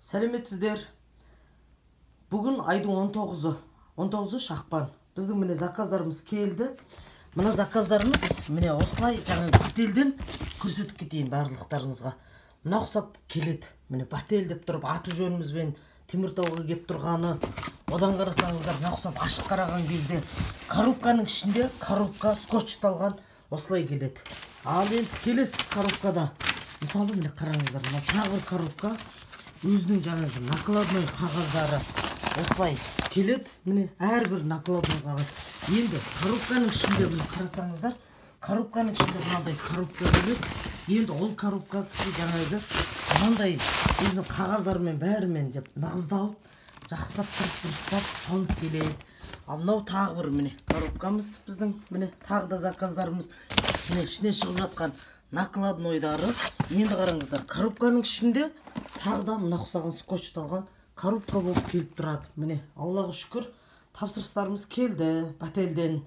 Сәлеметсіздер. Бүгін айдың 19-ы шақпан. Біздің міне заказдарымыз келді. Мына заказдарымыз міне осылай жаңа бателден көрсетіп кетейін барлықтарыңызға. Мына ұқсап келеді. Міне батель деп тұрып аты жөнімізбен Теміртауға кеп тұрғаны. Одан қарасаңыздар, мына ұқсап ашық қараған кезде коробканың ішінде коробка скотчталған осылай келеді. Ал енді келесі коробкада мысалы міне қараңыздар, мына тағы бір коробка өзінің жаңағы накладной қағаздары осылай келеді. Міне әрбір накладной қағаз. Енді коробканың ішінде міне қарасаңыздар, коробканың ішінде мынандай коробка келеді. Енді ол коробка жаңағы мынандай өзінің қағаздарымен бәрімен деп нығыздалып, жақсылап дұрыстап салынып келеді. Ал мынау тағы бір міне коробкамыз біздің, міне тағы да заказдарымыз. Міне ішіне шығып жатқан накладнойдары. Енді қараңыздар, коробканың ішінде тағы да мына ұқсаған скотчталған коробка болып келіп тұрады. Міне Аллаға шүкір, тапсырыстарымыз келді бателден.